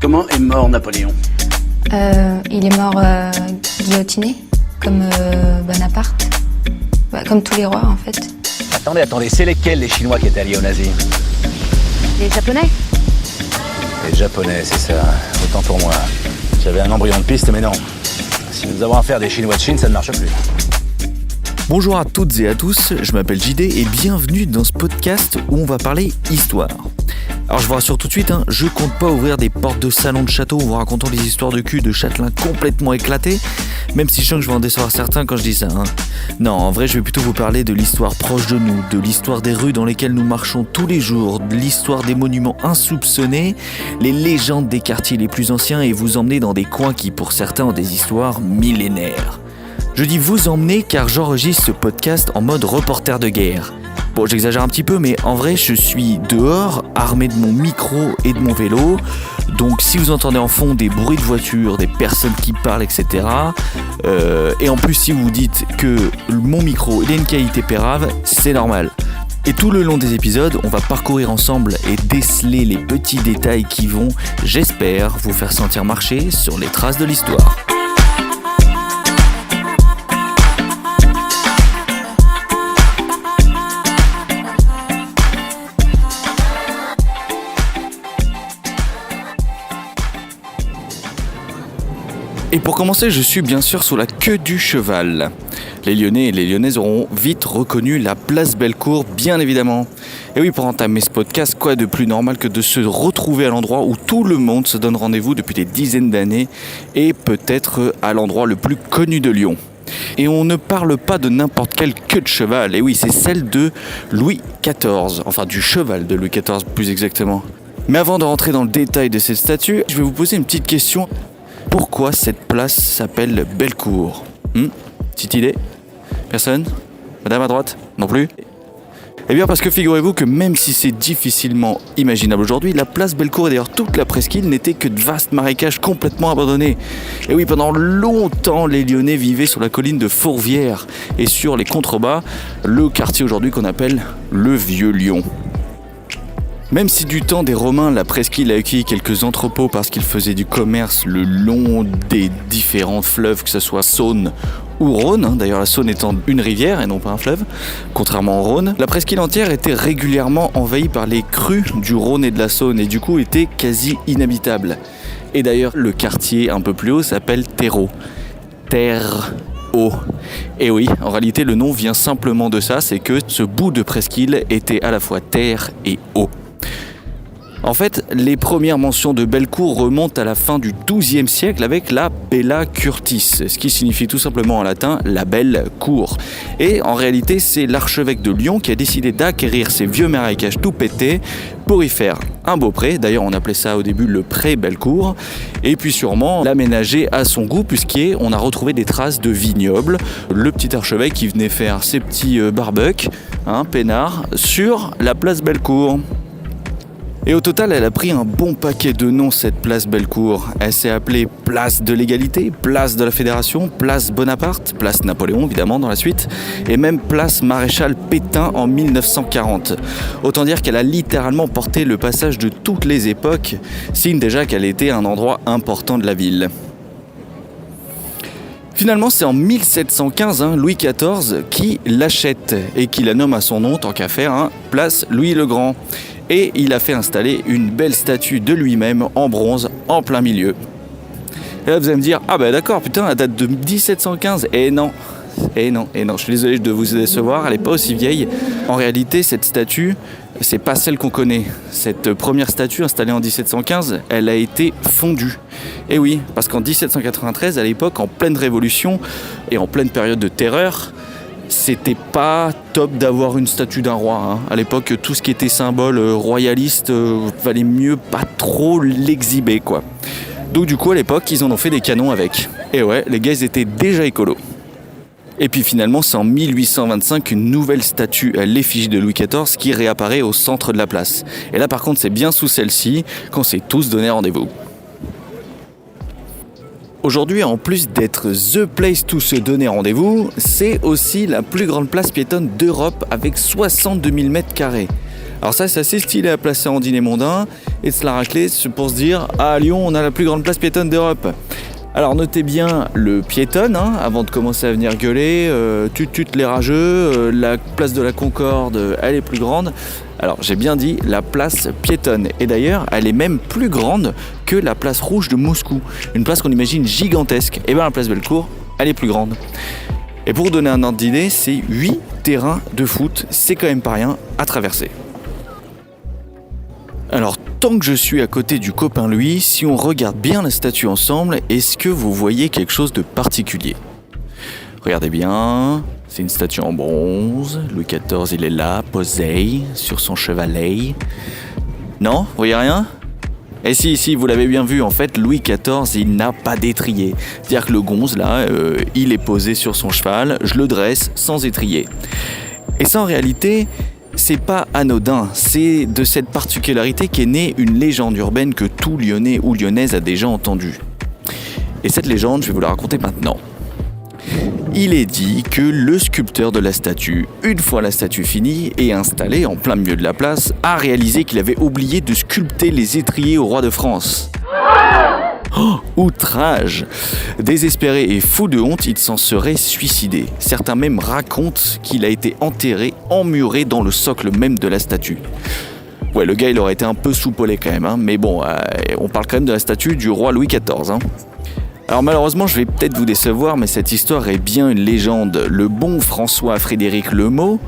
Comment est mort Napoléon ? Il est mort guillotiné, comme Bonaparte. Comme tous les rois, en fait. Attendez, c'est lesquels les Chinois qui étaient alliés aux nazis ? Les Japonais. Les Japonais, c'est ça. Autant pour moi. J'avais un embryon de piste, mais non. Si nous avons affaire des Chinois de Chine, ça ne marche plus. Bonjour à toutes et à tous, je m'appelle JD et bienvenue dans ce podcast où on va parler histoire. Alors je vous rassure tout de suite, je compte pas ouvrir des portes de salon de château en vous racontant des histoires de cul de châtelains complètement éclatés, même si je sens que je vais en décevoir certains quand je dis ça. Non, en vrai je vais plutôt vous parler de l'histoire proche de nous, de l'histoire des rues dans lesquelles nous marchons tous les jours, de l'histoire des monuments insoupçonnés, les légendes des quartiers les plus anciens et vous emmener dans des coins qui pour certains ont des histoires millénaires. Je dis vous emmener car j'enregistre ce podcast en mode reporter de guerre. Bon, j'exagère un petit peu, mais en vrai, je suis dehors, armé de mon micro et de mon vélo. Donc, si vous entendez en fond des bruits de voiture, des personnes qui parlent, etc. Et en plus, si vous vous dites que mon micro il a une qualité pérave, c'est normal. Et tout le long des épisodes, on va parcourir ensemble et déceler les petits détails qui vont, j'espère, vous faire sentir marcher sur les traces de l'histoire. Et pour commencer, je suis bien sûr sous la queue du cheval. Les Lyonnais et les Lyonnaises auront vite reconnu la place Bellecour, bien évidemment. Et oui, pour entamer ce podcast, quoi de plus normal que de se retrouver à l'endroit où tout le monde se donne rendez-vous depuis des dizaines d'années et peut-être à l'endroit le plus connu de Lyon. Et on ne parle pas de n'importe quelle queue de cheval, et oui, c'est celle de Louis XIV, enfin du cheval de Louis XIV plus exactement. Mais avant de rentrer dans le détail de cette statue, je vais vous poser une petite question. Pourquoi cette place s'appelle Bellecour ? Petite idée ? Personne ? Madame à droite ? Non plus ? Eh bien parce que figurez-vous que même si c'est difficilement imaginable aujourd'hui, la place Bellecour et d'ailleurs toute la presqu'île n'étaient que de vastes marécages complètement abandonnés. Et oui, pendant longtemps, les Lyonnais vivaient sur la colline de Fourvière et sur les contrebas, le quartier aujourd'hui qu'on appelle le Vieux Lyon. Même si du temps des Romains, la presqu'île a accueilli quelques entrepôts parce qu'ils faisaient du commerce le long des différents fleuves, que ce soit Saône ou Rhône, d'ailleurs la Saône étant une rivière et non pas un fleuve, contrairement au Rhône, la presqu'île entière était régulièrement envahie par les crues du Rhône et de la Saône et du coup était quasi inhabitable. Et d'ailleurs le quartier un peu plus haut s'appelle Terreau. Terre-Haut. Et oui, en réalité le nom vient simplement de ça, c'est que ce bout de presqu'île était à la fois terre et eau. En fait, les premières mentions de Bellecour remontent à la fin du XIIe siècle avec la Bella Curtis, ce qui signifie tout simplement en latin « la belle cour ». Et en réalité, c'est l'archevêque de Lyon qui a décidé d'acquérir ces vieux marécages tout pétés pour y faire un beau pré, d'ailleurs on appelait ça au début le pré Bellecour, et puis sûrement l'aménager à son goût puisqu'on a retrouvé des traces de vignobles, le petit archevêque qui venait faire ses petits barbecues, peinards, sur la place Bellecour. Et au total, elle a pris un bon paquet de noms, cette place Bellecour. Elle s'est appelée place de l'égalité, place de la Fédération, place Bonaparte, place Napoléon évidemment dans la suite, et même place Maréchal Pétain en 1940. Autant dire qu'elle a littéralement porté le passage de toutes les époques, signe déjà qu'elle était un endroit important de la ville. Finalement, c'est en 1715, Louis XIV qui l'achète et qui la nomme à son nom, tant qu'à faire, place Louis le Grand. Et il a fait installer une belle statue de lui-même en bronze en plein milieu. Et là vous allez me dire, d'accord, putain, elle date de 1715. Et non, je suis désolé de vous décevoir, elle n'est pas aussi vieille. En réalité, cette statue, c'est pas celle qu'on connaît. Cette première statue installée en 1715, elle a été fondue. Et oui, parce qu'en 1793, à l'époque, en pleine révolution et en pleine période de terreur, c'était pas top d'avoir une statue d'un roi. À l'époque, tout ce qui était symbole royaliste valait mieux pas trop l'exhiber, quoi. Donc du coup, à l'époque, ils en ont fait des canons avec. Et ouais, les gars, ils étaient déjà écolos. Et puis finalement, c'est en 1825 qu'une nouvelle statue à l'effigie de Louis XIV qui réapparaît au centre de la place. Et là, par contre, c'est bien sous celle-ci qu'on s'est tous donné rendez-vous. Aujourd'hui, en plus d'être the place to se donner rendez-vous, c'est aussi la plus grande place piétonne d'Europe avec 62 000 mètres carrés. Alors ça, c'est assez stylé à placer en dîner mondain et de se la racler pour se dire « Ah, à Lyon, on a la plus grande place piétonne d'Europe ». Alors notez bien le piétonne, avant de commencer à venir gueuler, tut les rageux, la place de la Concorde, elle est plus grande. Alors j'ai bien dit la place piétonne, et d'ailleurs elle est même plus grande que la place rouge de Moscou, une place qu'on imagine gigantesque. Et bien la place Bellecour, elle est plus grande. Et pour vous donner un ordre d'idée, c'est 8 terrains de foot, c'est quand même pas rien à traverser. Alors, tant que je suis à côté du copain Louis, si on regarde bien la statue ensemble, est-ce que vous voyez quelque chose de particulier ? Regardez bien, c'est une statue en bronze, Louis XIV il est là, posé, sur son chevalet. Non, vous voyez rien ? Et si, vous l'avez bien vu, en fait, Louis XIV, il n'a pas d'étrier. C'est-à-dire que le gonze, là, il est posé sur son cheval, je le dresse sans étrier. Et ça, en réalité, c'est pas anodin, c'est de cette particularité qu'est née une légende urbaine que tout Lyonnais ou Lyonnaise a déjà entendue. Et cette légende, je vais vous la raconter maintenant. Il est dit que le sculpteur de la statue, une fois la statue finie et installée en plein milieu de la place, a réalisé qu'il avait oublié de sculpter les étriers au roi de France. Oh, outrage! Désespéré et fou de honte, il s'en serait suicidé. Certains même racontent qu'il a été enterré, emmuré dans le socle même de la statue. Ouais, le gars, il aurait été un peu soupolé quand même, mais bon, on parle quand même de la statue du roi Louis XIV. Alors malheureusement, je vais peut-être vous décevoir, mais cette histoire est bien une légende. Le bon François-Frédéric Lemot,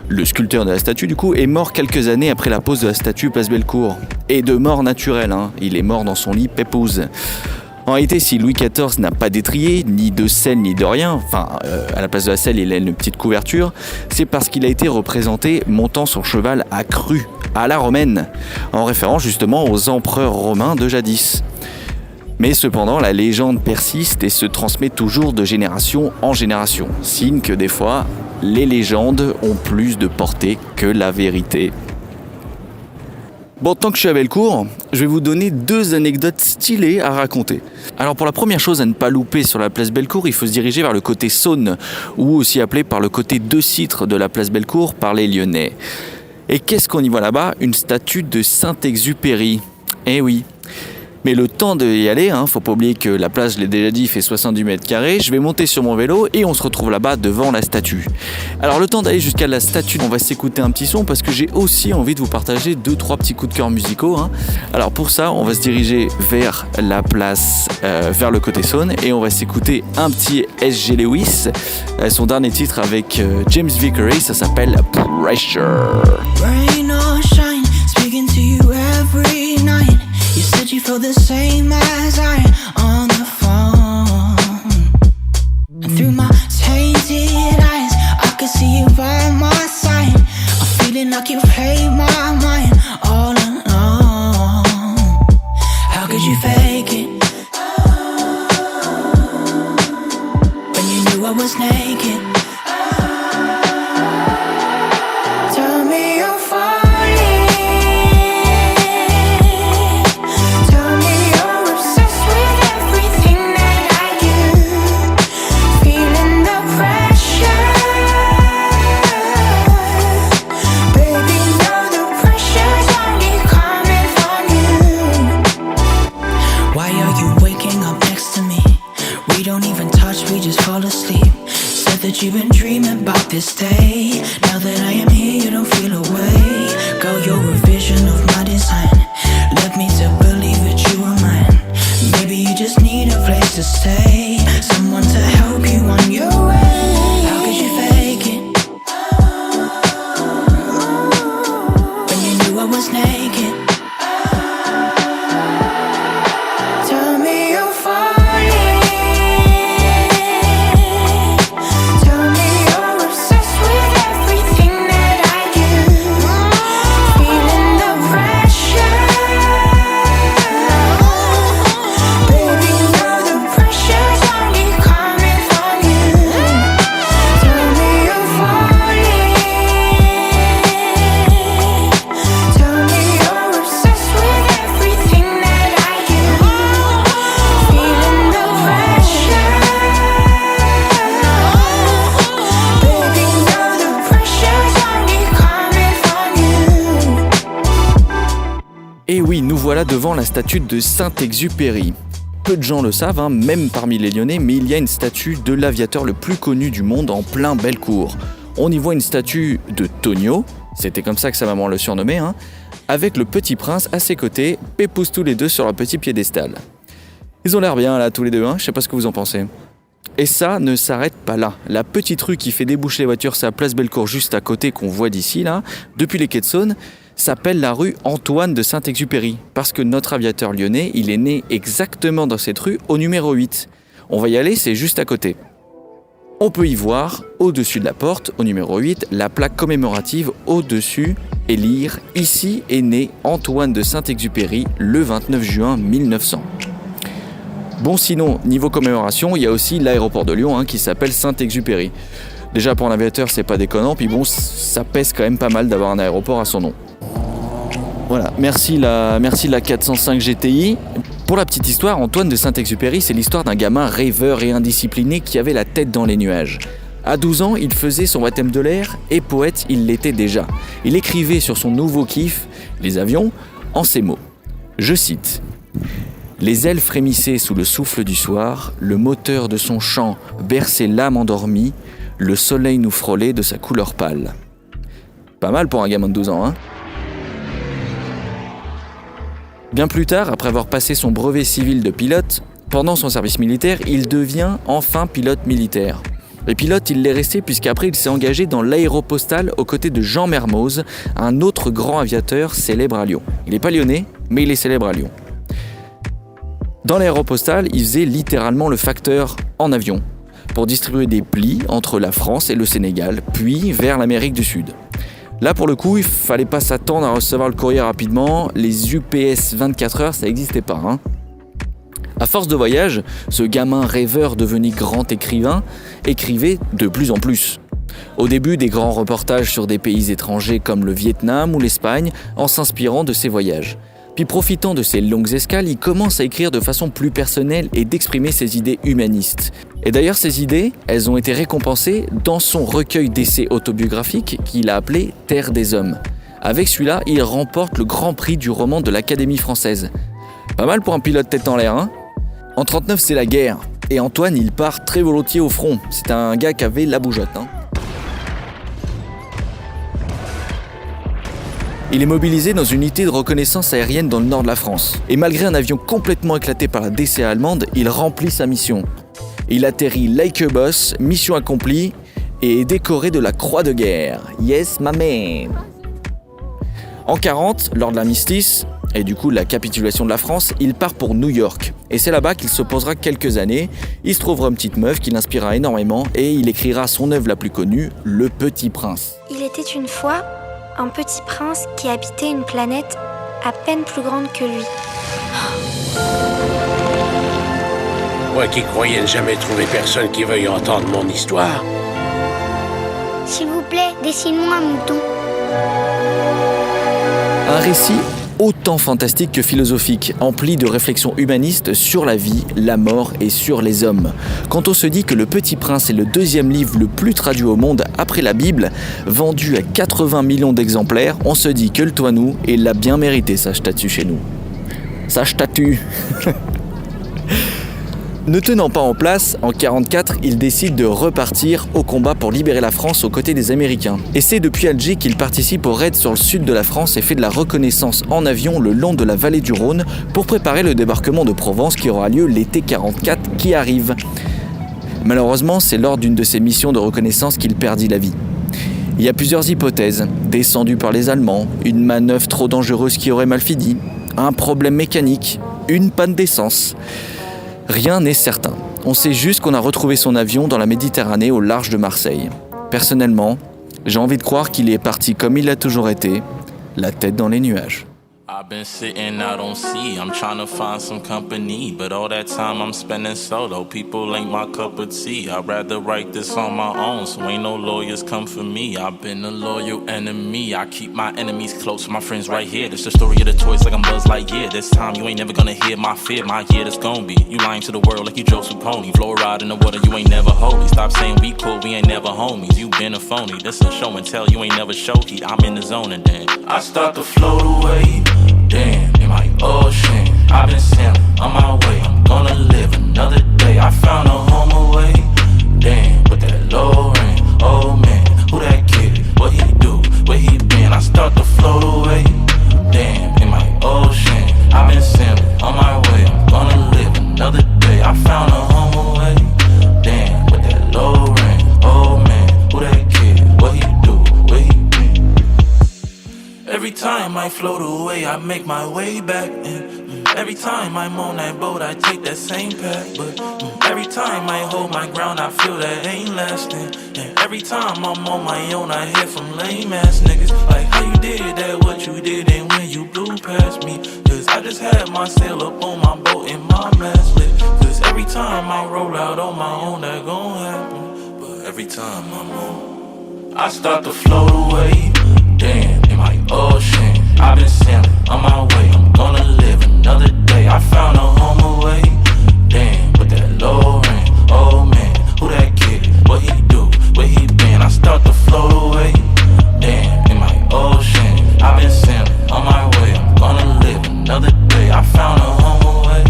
le sculpteur de la statue du coup, est mort quelques années après la pose de la statue place Bellecour. Et de mort naturelle, il est mort dans son lit pépouze. En réalité, si Louis XIV n'a pas d'étrier, ni de selle, ni de rien, à la place de la selle, il a une petite couverture, c'est parce qu'il a été représenté montant son cheval à crue, à la romaine, en référence justement aux empereurs romains de jadis. Mais cependant, la légende persiste et se transmet toujours de génération en génération, signe que des fois, les légendes ont plus de portée que la vérité. Bon, tant que je suis à Bellecour, je vais vous donner 2 anecdotes stylées à raconter. Alors pour la première chose à ne pas louper sur la place Bellecour, il faut se diriger vers le côté Saône, ou aussi appelé par le côté De Citre de la place Bellecour par les Lyonnais. Et qu'est-ce qu'on y voit là-bas ? Une statue de Saint-Exupéry. Eh oui. Mais le temps d'y aller, faut pas oublier que la place, je l'ai déjà dit, fait 70 mètres carrés. Je vais monter sur mon vélo et on se retrouve là-bas devant la statue. Alors le temps d'aller jusqu'à la statue, on va s'écouter un petit son parce que j'ai aussi envie de vous partager 2-3 petits coups de cœur musicaux. Alors pour ça, on va se diriger vers la place, vers le côté Saône et on va s'écouter un petit S.G. Lewis, son dernier titre avec James Vickery, ça s'appelle Pressure. Rain or shine, speaking to you every night. You said you feel the same as I on the phone. And through my tainted eyes, I can see you by my side. I'm feeling like you played my mind all along. How could you fake it when you knew I was naked? Tell me you're falling. That you've been dreaming about this day. Now that I am here, you don't feel away. Girl, you're a vision of my design. Led me to believe that you were mine. Maybe you just need a place to stay, someone to help you on your way. How could you fake it when you knew I was naked? Tell me you're falling. Pressure voilà devant la statue de Saint-Exupéry. Peu de gens le savent, même parmi les Lyonnais, mais il y a une statue de l'aviateur le plus connu du monde en plein Bellecour. On y voit une statue de Tonio, c'était comme ça que sa maman le surnommait, avec le petit prince à ses côtés, pépoussent tous les deux sur leur petit piédestal. Ils ont l'air bien là tous les deux, je sais pas ce que vous en pensez. Et ça ne s'arrête pas là. La petite rue qui fait déboucher les voitures, c'est la place Bellecour juste à côté qu'on voit d'ici là, depuis les quais de Saône, s'appelle la rue Antoine de Saint-Exupéry, parce que notre aviateur lyonnais, il est né exactement dans cette rue au numéro 8. On va y aller, c'est juste à côté. On peut y voir, au-dessus de la porte, au numéro 8, la plaque commémorative au-dessus et lire « Ici est né Antoine de Saint-Exupéry le 29 juin 1900 ». Bon, sinon, niveau commémoration, il y a aussi l'aéroport de Lyon qui s'appelle Saint-Exupéry. Déjà pour un aviateur, c'est pas déconnant, puis bon, ça pèse quand même pas mal d'avoir un aéroport à son nom. Voilà, merci la 405 GTI. Pour la petite histoire, Antoine de Saint-Exupéry, c'est l'histoire d'un gamin rêveur et indiscipliné qui avait la tête dans les nuages. À 12 ans, il faisait son baptême de l'air et poète, il l'était déjà. Il écrivait sur son nouveau kiff, les avions, en ces mots. Je cite. « Les ailes frémissaient sous le souffle du soir, le moteur de son chant berçait l'âme endormie, le soleil nous frôlait de sa couleur pâle. » Pas mal pour un gamin de 12 ans, Bien plus tard, après avoir passé son brevet civil de pilote, pendant son service militaire, il devient enfin pilote militaire. Et pilote, il l'est resté puisqu'après il s'est engagé dans l'aéropostale aux côtés de Jean Mermoz, un autre grand aviateur célèbre à Lyon. Il n'est pas lyonnais, mais il est célèbre à Lyon. Dans l'aéropostale, il faisait littéralement le facteur en avion pour distribuer des plis entre la France et le Sénégal, puis vers l'Amérique du Sud. Là, pour le coup, il fallait pas s'attendre à recevoir le courrier rapidement. Les UPS 24 heures, ça n'existait pas. À force de voyage, ce gamin rêveur devenu grand écrivain écrivait de plus en plus. Au début, des grands reportages sur des pays étrangers comme le Vietnam ou l'Espagne, en s'inspirant de ses voyages. Puis profitant de ses longues escales, il commence à écrire de façon plus personnelle et d'exprimer ses idées humanistes. Et d'ailleurs, ces idées, elles ont été récompensées dans son recueil d'essais autobiographiques qu'il a appelé « Terre des hommes ». Avec celui-là, il remporte le grand prix du roman de l'Académie française. Pas mal pour un pilote tête en l'air, En 1939, c'est la guerre. Et Antoine, il part très volontiers au front. C'est un gars qui avait la bougeotte, Il est mobilisé dans une unité de reconnaissance aérienne dans le nord de la France. Et malgré un avion complètement éclaté par la DCA allemande, il remplit sa mission. Il atterrit like a boss, mission accomplie, et est décoré de la Croix de guerre. Yes, my man. En 1940, lors de l'armistice, et du coup la capitulation de la France, il part pour New York. Et c'est là-bas qu'il se posera quelques années. Il se trouvera une petite meuf qui l'inspirera énormément, et il écrira son œuvre la plus connue, Le Petit Prince. Il était une fois un petit prince qui habitait une planète à peine plus grande que lui. Moi qui croyais ne jamais trouver personne qui veuille entendre mon histoire. S'il vous plaît, dessine-moi un mouton. Un récit autant fantastique que philosophique, empli de réflexions humanistes sur la vie, la mort et sur les hommes. Quand on se dit que Le Petit Prince est le deuxième livre le plus traduit au monde après la Bible, vendu à 80 millions d'exemplaires, on se dit que le Toinou, il l'a bien mérité sa statue chez nous. Sa statue. Ne tenant pas en place, en 1944, il décide de repartir au combat pour libérer la France aux côtés des Américains. Et c'est depuis Alger qu'il participe aux raids sur le sud de la France et fait de la reconnaissance en avion le long de la vallée du Rhône pour préparer le débarquement de Provence qui aura lieu l'été 1944 qui arrive. Malheureusement, c'est lors d'une de ces missions de reconnaissance qu'il perdit la vie. Il y a plusieurs hypothèses. Descendu par les Allemands, une manœuvre trop dangereuse qui aurait mal fini, un problème mécanique, une panne d'essence. Rien n'est certain. On sait juste qu'on a retrouvé son avion dans la Méditerranée au large de Marseille. Personnellement, j'ai envie de croire qu'il est parti comme il a toujours été, la tête dans les nuages. I've been sitting out on sea, I'm trying to find some company, but all that time I'm spending solo, people ain't my cup of tea. I'd rather write this on my own, so ain't no lawyers come for me. I've been a loyal enemy, I keep my enemies close, my friends right here. This the story of the toys like I'm Buzz Lightyear. This time you ain't never gonna hear my fear, my year that's gonna be. You lying to the world like you Joseph Pony, fluoride in the water, you ain't never holy. Stop saying we cool, we ain't never homies, you been a phony. This a show and tell, you ain't never show heat, I'm in the zone and then I start to float away. Damn, in my ocean. I've been sailing on my way. I'm gonna live another day. I found a home away. Damn, with that low ring. Oh man, who that kid? What he do? Where he been? I start to float away. Damn, in my ocean. I've been sailing on my way. I'm gonna live another day. I found a home away. Damn, with that low ring. Oh man, who that kid? What he do? Where he been? Every time I float away, I make my way back. Every time I'm on that boat, I take that same path. But every time I hold my ground, I feel that ain't lasting. And every time I'm on my own, I hear from lame ass niggas like, how you did that, what you did, and when you blew past me. Cause I just had my sail up on my boat and my mast lit. Cause every time I roll out on my own, that gon' happen. But every time I'm on, I start to float away. Damn, in my ocean, I've been sailing on my way. I'm gonna live another day. I found a home away. Damn, with that low ring. Oh man, who that kid? What he do? Where he been? I start to float away. Damn, in my ocean, I've been sailing on my way. I'm gonna live another day. I found a home away.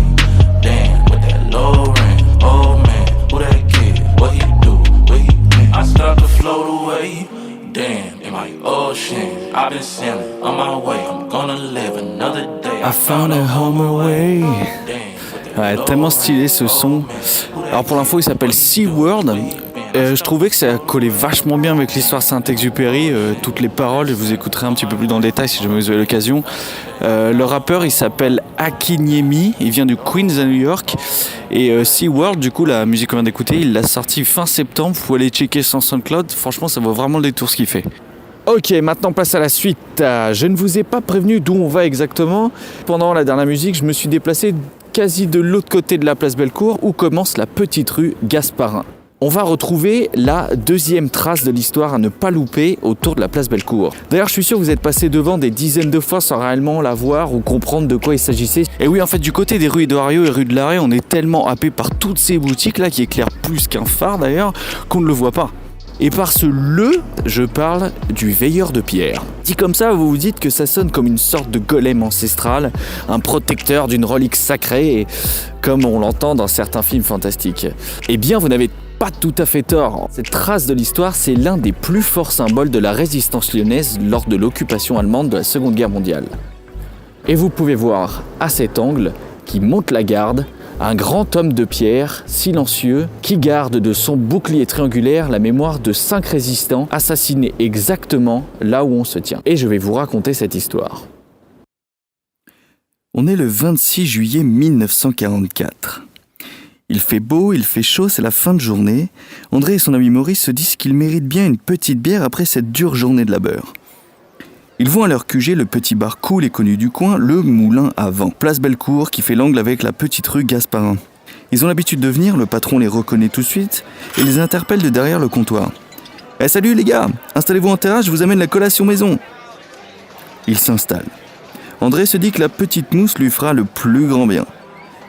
Damn, with that low ring. Oh man, who that kid? What he do? Where he been? I start to float away. Damn, in my ocean, I've been sailing on my way. I'm gonna live another day. I found a home away. Ouais, tellement stylé ce son. Alors pour l'info, il s'appelle SeaWorld. Je trouvais que ça collait vachement bien avec l'histoire Saint-Exupéry. Toutes les paroles, je vous écouterai un petit peu plus dans le détail si jamais vous avez l'occasion. Le rappeur, il s'appelle Akinyemi. Il vient du Queens à New York. Et SeaWorld, du coup, la musique qu'on vient d'écouter, il l'a sorti fin septembre. Vous pouvez aller checker son SoundCloud. Franchement, ça vaut vraiment le détour ce qu'il fait. Ok, maintenant place à la suite. Je ne vous ai pas prévenu d'où on va exactement. Pendant la dernière musique, je me suis déplacé quasi de l'autre côté de la place Bellecour où commence la petite rue Gasparin. On va retrouver la deuxième trace de l'histoire à ne pas louper autour de la place Bellecour. D'ailleurs, je suis sûr que vous êtes passé devant des dizaines de fois sans réellement la voir ou comprendre de quoi il s'agissait. Et oui, en fait, du côté des rues Édouard-Herriot et rue de l'Arrêt, on est tellement happé par toutes ces boutiques-là, qui éclairent plus qu'un phare d'ailleurs, qu'on ne le voit pas. Et par ce je parle du veilleur de pierre. Dit comme ça, vous vous dites que ça sonne comme une sorte de golem ancestral, un protecteur d'une relique sacrée, comme on l'entend dans certains films fantastiques. Eh bien, vous n'avez pas tout à fait tort. Cette trace de l'histoire, c'est l'un des plus forts symboles de la résistance lyonnaise lors de l'occupation allemande de la Seconde Guerre mondiale. Et vous pouvez voir, à cet angle, qui monte la garde, un grand homme de pierre, silencieux, qui garde de son bouclier triangulaire la mémoire de 5 résistants assassinés exactement là où on se tient. Et je vais vous raconter cette histoire. On est le 26 juillet 1944. Il fait beau, il fait chaud, c'est la fin de journée. André et son ami Maurice se disent qu'ils méritent bien une petite bière après cette dure journée de labeur. Ils vont à leur QG, le petit bar cool et connu du coin, le Moulin à Vent, place Bellecour, qui fait l'angle avec la petite rue Gasparin. Ils ont l'habitude de venir, le patron les reconnaît tout de suite et les interpelle de derrière le comptoir. « Salut les gars, installez-vous en terrasse, je vous amène la collation maison !» Ils s'installent. André se dit que la petite mousse lui fera le plus grand bien.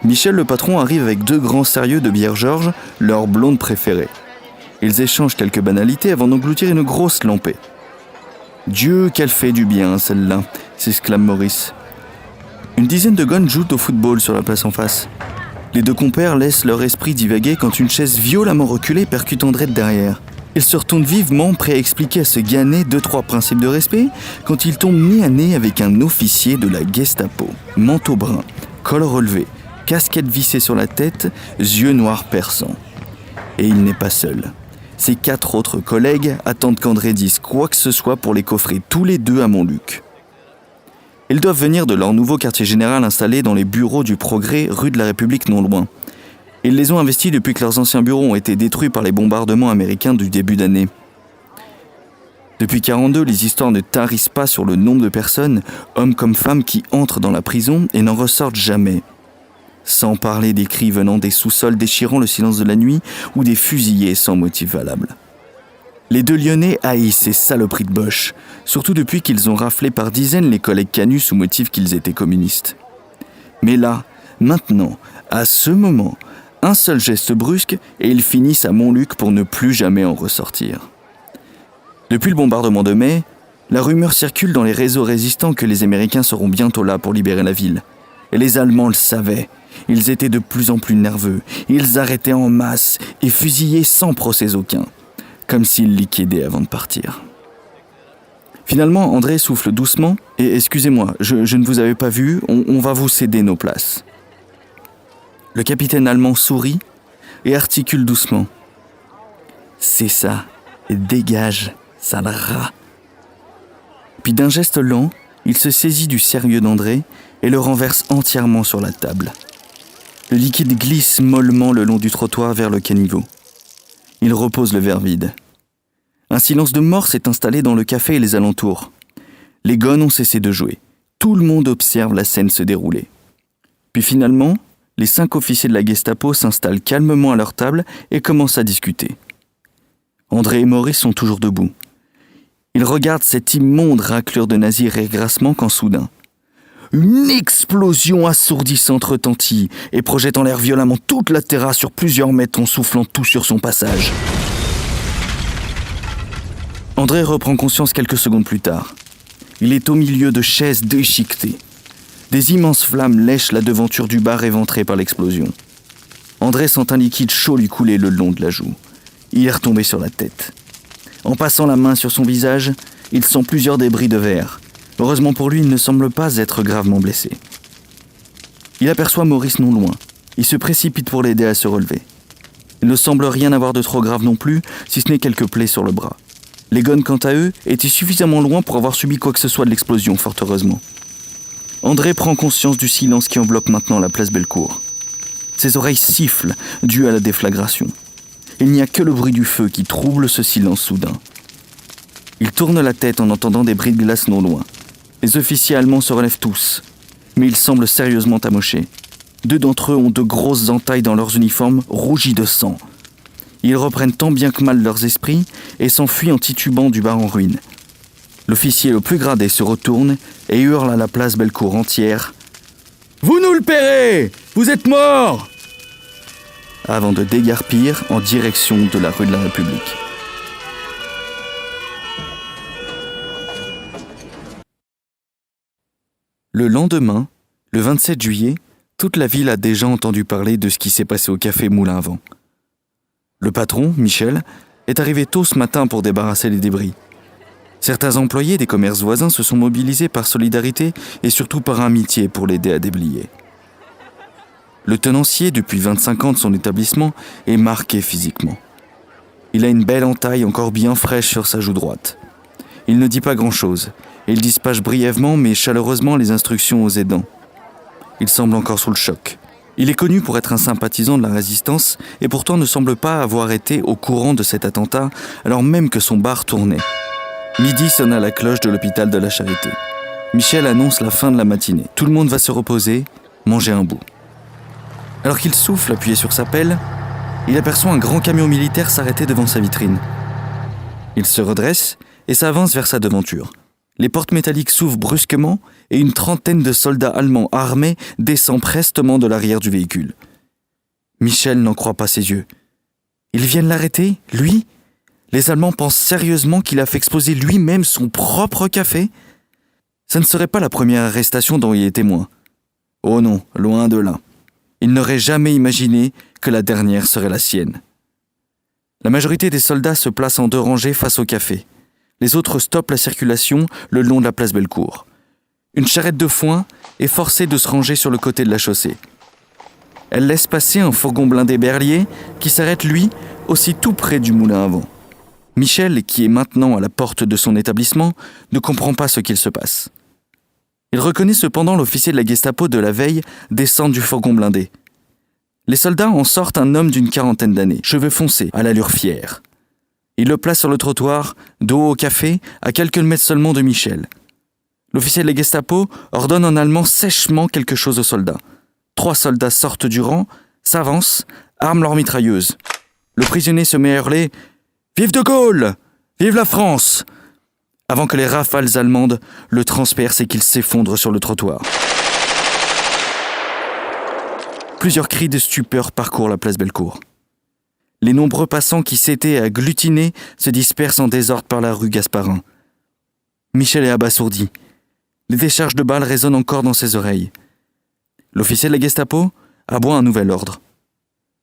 Michel, le patron, arrive avec 2 grands sérieux de bière Georges, leur blonde préférée. Ils échangent quelques banalités avant d'engloutir une grosse lampée. « Dieu, qu'elle fait du bien, celle-là !» s'exclame Maurice. Une dizaine de gones jouent au football sur la place en face. Les 2 compères laissent leur esprit divaguer quand une chaise violemment reculée percute André de derrière. Ils se retournent vivement, prêts à expliquer à ce ganet 2-3 principes de respect, quand ils tombent nez à nez avec un officier de la Gestapo. Manteau brun, col relevé, casquette vissée sur la tête, yeux noirs perçants. Et il n'est pas seul. Ses 4 autres collègues attendent qu'André dise quoi que ce soit pour les coffrer tous les 2 à Montluc. Ils doivent venir de leur nouveau quartier général installé dans les bureaux du Progrès, rue de la République non loin. Ils les ont investis depuis que leurs anciens bureaux ont été détruits par les bombardements américains du début d'année. Depuis 1942, les histoires ne tarissent pas sur le nombre de personnes, hommes comme femmes, qui entrent dans la prison et n'en ressortent jamais. Sans parler des cris venant des sous-sols déchirant le silence de la nuit ou des fusillés sans motif valable. Les 2 Lyonnais haïssent ces saloperies de Boche, surtout depuis qu'ils ont raflé par dizaines les collègues Canus sous motif qu'ils étaient communistes. Mais là, maintenant, à ce moment, un seul geste brusque et ils finissent à Montluc pour ne plus jamais en ressortir. Depuis le bombardement de mai, La rumeur circule dans les réseaux résistants que les Américains seront bientôt là pour libérer la ville. Et les Allemands le savaient. Ils étaient de plus en plus nerveux. Ils arrêtaient en masse et fusillaient sans procès aucun, comme s'ils liquidaient avant de partir. Finalement, André souffle doucement et « Excusez-moi, je ne vous avais pas vu, on va vous céder nos places. » Le capitaine allemand sourit et articule doucement. « C'est ça, dégage, sale rat !» Puis d'un geste lent, il se saisit du sérieux d'André et le renverse entièrement sur la table. Le liquide glisse mollement le long du trottoir vers le caniveau. Il repose le verre vide. Un silence de mort s'est installé dans le café et les alentours. Les gones ont cessé de jouer. Tout le monde observe la scène se dérouler. Puis finalement, les 5 officiers de la Gestapo s'installent calmement à leur table et commencent à discuter. André et Maurice sont toujours debout. Ils regardent cette immonde raclure de nazis régrassement quand soudain, une explosion assourdissante retentit et projette en l'air violemment toute la terrasse sur plusieurs mètres en soufflant tout sur son passage. André reprend conscience quelques secondes plus tard. Il est au milieu de chaises déchiquetées. Des immenses flammes lèchent la devanture du bar éventré par l'explosion. André sent un liquide chaud lui couler le long de la joue. Il est retombé sur la tête. En passant la main sur son visage, il sent plusieurs débris de verre. Heureusement pour lui, il ne semble pas être gravement blessé. Il aperçoit Maurice non loin. Il se précipite pour l'aider à se relever. Il ne semble rien avoir de trop grave non plus, si ce n'est quelques plaies sur le bras. Les gones, quant à eux, étaient suffisamment loin pour avoir subi quoi que ce soit de l'explosion, fort heureusement. André prend conscience du silence qui enveloppe maintenant la place Bellecour. Ses oreilles sifflent, dues à la déflagration. Il n'y a que le bruit du feu qui trouble ce silence soudain. Il tourne la tête en entendant des bris de glace non loin. Les officiers allemands se relèvent tous, mais ils semblent sérieusement amochés. 2 d'entre eux ont de grosses entailles dans leurs uniformes rougis de sang. Ils reprennent tant bien que mal leurs esprits et s'enfuient en titubant du bar en ruine. L'officier le plus gradé se retourne et hurle à la place Bellecour entière « Vous nous le paierez! Vous êtes morts !» avant de déguerpir en direction de la rue de la République. Le lendemain, le 27 juillet, toute la ville a déjà entendu parler de ce qui s'est passé au café Moulin à Vent. Le patron, Michel, est arrivé tôt ce matin pour débarrasser les débris. Certains employés des commerces voisins se sont mobilisés par solidarité et surtout par amitié pour l'aider à déblayer. Le tenancier, depuis 25 ans de son établissement, est marqué physiquement. Il a une belle entaille encore bien fraîche sur sa joue droite. Il ne dit pas grand-chose. Il dispatche brièvement mais chaleureusement les instructions aux aidants. Il semble encore sous le choc. Il est connu pour être un sympathisant de la résistance et pourtant ne semble pas avoir été au courant de cet attentat alors même que son bar tournait. Midi sonne à la cloche de l'hôpital de la Charité. Michel annonce la fin de la matinée. Tout le monde va se reposer, manger un bout. Alors qu'il souffle appuyé sur sa pelle, il aperçoit un grand camion militaire s'arrêter devant sa vitrine. Il se redresse et s'avance vers sa devanture. Les portes métalliques s'ouvrent brusquement et une trentaine de soldats allemands armés descendent prestement de l'arrière du véhicule. Michel n'en croit pas ses yeux. Ils viennent l'arrêter, lui ? Les Allemands pensent sérieusement qu'il a fait exploser lui-même son propre café ? Ça ne serait pas la première arrestation dont il est témoin. Oh non, loin de là. Il n'aurait jamais imaginé que la dernière serait la sienne. La majorité des soldats se placent en 2 rangées face au café. Les autres stoppent la circulation le long de la place Bellecour. Une charrette de foin est forcée de se ranger sur le côté de la chaussée. Elle laisse passer un fourgon blindé Berlier qui s'arrête, lui, aussi tout près du moulin à vent. Michel, qui est maintenant à la porte de son établissement, ne comprend pas ce qu'il se passe. Il reconnaît cependant l'officier de la Gestapo de la veille descendre du fourgon blindé. Les soldats en sortent un homme d'une 40aine d'années, cheveux foncés, à l'allure fière. Il le place sur le trottoir, dos au café, à quelques mètres seulement de Michel. L'officier de la Gestapo ordonne en allemand sèchement quelque chose aux soldats. 3 soldats sortent du rang, s'avancent, arment leurs mitrailleuses. Le prisonnier se met à hurler « Vive de Gaulle ! Vive la France !» avant que les rafales allemandes le transpercent et qu'il s'effondre sur le trottoir. Plusieurs cris de stupeur parcourent la place Bellecour. Les nombreux passants qui s'étaient agglutinés se dispersent en désordre par la rue Gasparin. Michel est abasourdi. Les décharges de balles résonnent encore dans ses oreilles. L'officier de la Gestapo aboie un nouvel ordre.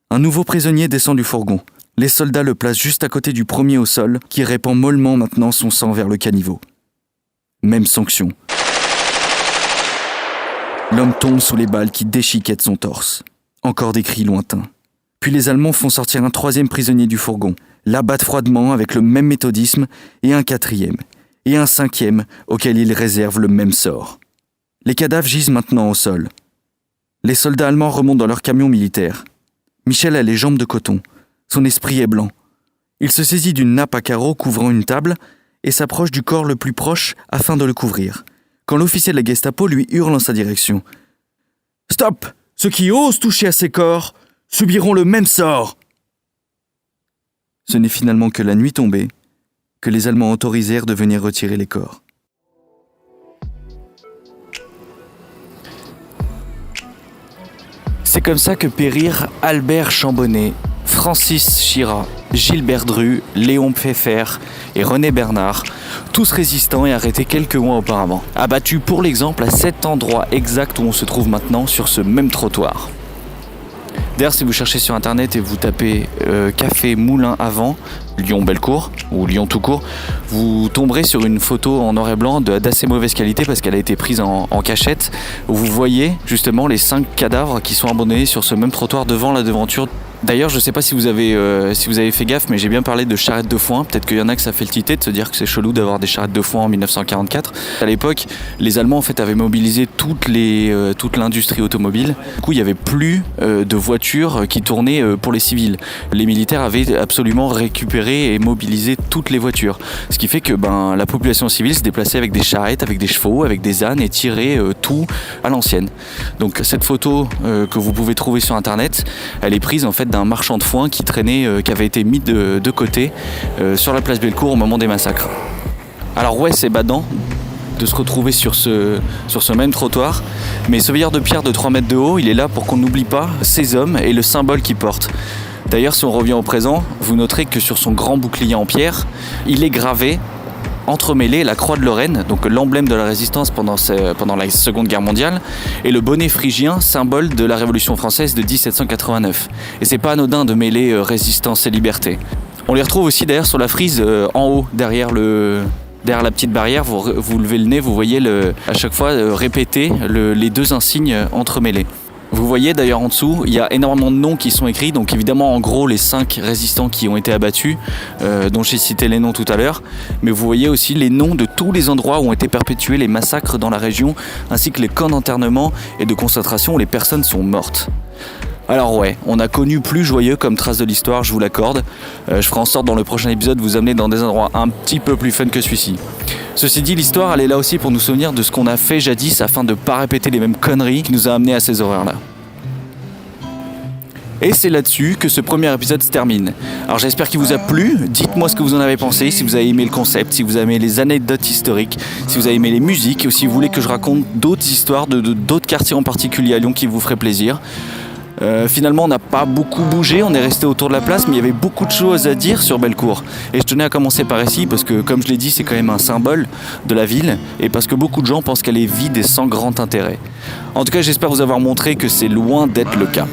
Un nouveau prisonnier descend du fourgon. Les soldats le placent juste à côté du premier au sol, qui répand mollement maintenant son sang vers le caniveau. Même sanction. L'homme tombe sous les balles qui déchiquettent son torse. Encore des cris lointains. Puis les Allemands font sortir un troisième prisonnier du fourgon, l'abattent froidement avec le même méthodisme, et un quatrième, et un cinquième auquel ils réservent le même sort. Les cadavres gisent maintenant au sol. Les soldats allemands remontent dans leur camion militaire. Michel a les jambes de coton. Son esprit est blanc. Il se saisit d'une nappe à carreaux couvrant une table et s'approche du corps le plus proche afin de le couvrir, quand l'officier de la Gestapo lui hurle en sa direction. « Stop ! Ceux qui osent toucher à ces corps subiront le même sort !» Ce n'est finalement que la nuit tombée que les Allemands autorisèrent de venir retirer les corps. C'est comme ça que périrent Albert Chambonnet, Francis Chira, Gilbert Dru, Léon Pfeffer et René Bernard, tous résistants et arrêtés quelques mois auparavant, abattus pour l'exemple à cet endroit exact où on se trouve maintenant sur ce même trottoir. D'ailleurs, si vous cherchez sur internet et vous tapez Café Moulin à Vent, Lyon-Bellecour ou Lyon tout court, vous tomberez sur une photo en noir et blanc d'assez mauvaise qualité parce qu'elle a été prise en cachette, où vous voyez justement les 5 cadavres qui sont abandonnés sur ce même trottoir devant la devanture. D'ailleurs, je ne sais pas si vous avez fait gaffe, mais j'ai bien parlé de charrettes de foin. Peut-être qu'il y en a que ça fait le titter de se dire que c'est chelou d'avoir des charrettes de foin en 1944. À l'époque, les Allemands en fait avaient mobilisé toute l'industrie automobile. Du coup, il n'y avait plus de voitures qui tournaient pour les civils. Les militaires avaient absolument récupéré et mobilisé toutes les voitures. Ce qui fait que la population civile se déplaçait avec des charrettes, avec des chevaux, avec des ânes et tirait tout à l'ancienne. Donc cette photo que vous pouvez trouver sur internet, elle est prise en fait d'un marchand de foin qui traînait, qui avait été mis de côté sur la place Bellecour au moment des massacres. Alors ouais, c'est badant de se retrouver sur ce même trottoir, mais ce veilleur de pierre de 3 mètres de haut, il est là pour qu'on n'oublie pas ces hommes et le symbole qu'ils portent. D'ailleurs, si on revient au présent, vous noterez que sur son grand bouclier en pierre, il est gravé, entremêlé, la croix de Lorraine, donc l'emblème de la résistance pendant la Seconde Guerre mondiale, et le bonnet phrygien, symbole de la Révolution française de 1789. Et c'est pas anodin de mêler résistance et liberté. On les retrouve aussi d'ailleurs sur la frise en haut, derrière la petite barrière, vous levez le nez, vous voyez à chaque fois répéter les 2 insignes entremêlés. Vous voyez d'ailleurs en dessous, il y a énormément de noms qui sont écrits, donc évidemment en gros les 5 résistants qui ont été abattus, dont j'ai cité les noms tout à l'heure, mais vous voyez aussi les noms de tous les endroits où ont été perpétués les massacres dans la région, ainsi que les camps d'internement et de concentration où les personnes sont mortes. Alors ouais, on a connu plus joyeux comme trace de l'histoire, je vous l'accorde. Je ferai en sorte dans le prochain épisode de vous amener dans des endroits un petit peu plus fun que celui-ci. Ceci dit, l'histoire elle est là aussi pour nous souvenir de ce qu'on a fait jadis afin de ne pas répéter les mêmes conneries qui nous a amenés à ces horreurs-là. Et c'est là-dessus que ce premier épisode se termine. Alors j'espère qu'il vous a plu, dites-moi ce que vous en avez pensé, si vous avez aimé le concept, si vous avez aimé les anecdotes historiques, si vous avez aimé les musiques, ou si vous voulez que je raconte d'autres histoires de d'autres quartiers en particulier à Lyon qui vous feraient plaisir. Finalement on n'a pas beaucoup bougé, on est resté autour de la place, mais il y avait beaucoup de choses à dire sur Bellecour. Et je tenais à commencer par ici parce que comme je l'ai dit, c'est quand même un symbole de la ville et parce que beaucoup de gens pensent qu'elle est vide et sans grand intérêt. En tout cas, j'espère vous avoir montré que c'est loin d'être le cas.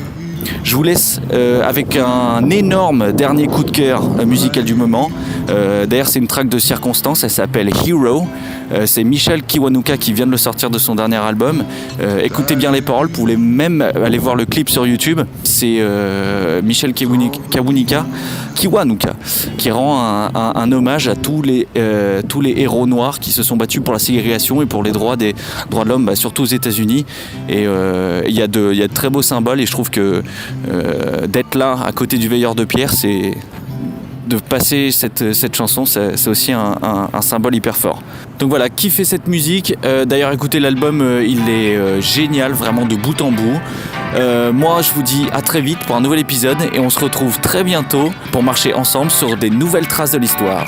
Je vous laisse avec un énorme dernier coup de cœur musical du moment. D'ailleurs, c'est une track de circonstance, elle s'appelle Hero. C'est Michel Kiwanuka qui vient de le sortir de son dernier album. Écoutez bien les paroles, vous pouvez même aller voir le clip sur YouTube. C'est Michel Kiwanuka qui rend un hommage à tous les héros noirs qui se sont battus pour la ségrégation et pour les droits de l'homme, surtout aux États-Unis. Et il y a de très beaux symboles et je trouve que d'être là à côté du veilleur de pierre, c'est de passer cette chanson, c'est aussi un symbole hyper fort. Donc voilà, kiffez cette musique. D'ailleurs, écoutez l'album, il est génial, vraiment de bout en bout. Moi, je vous dis à très vite pour un nouvel épisode et on se retrouve très bientôt pour marcher ensemble sur des nouvelles traces de l'histoire.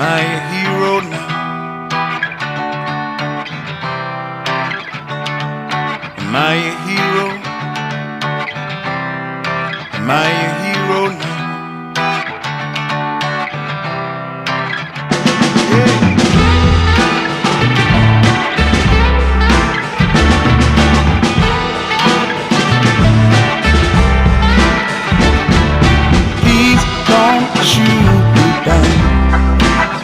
My hero now. Am I a hero? Am I a hero now? Please don't shoot me down.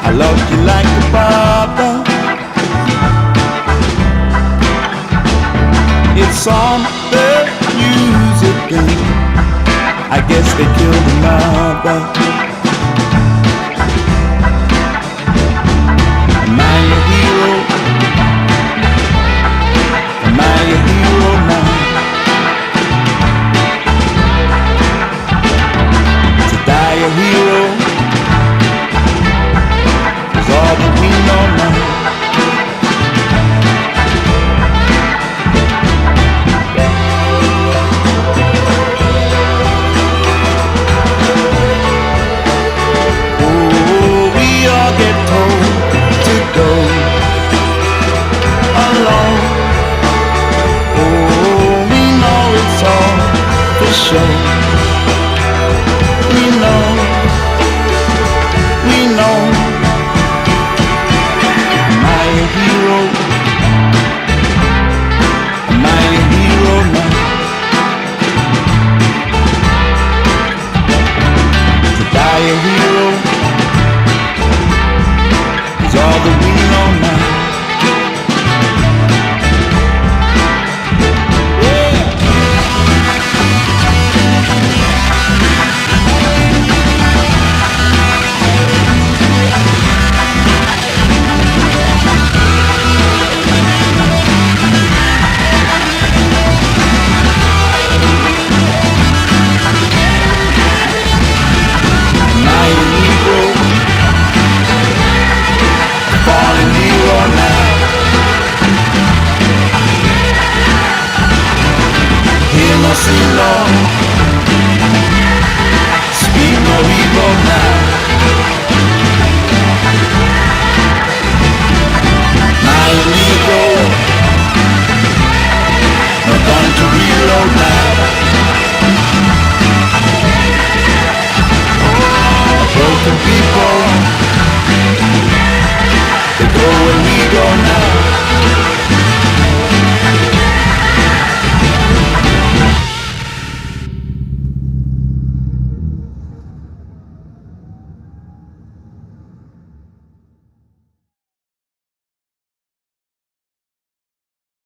I love you like a papa. It's on the news again. I guess they killed the mother. Am I a hero? Am I a hero now? To die a hero is all that we know now. Show. We know. Am I a hero? Am I a hero now? To die a hero is all that we know now. Sing long, speak no evil now. My ego, no time to reload now.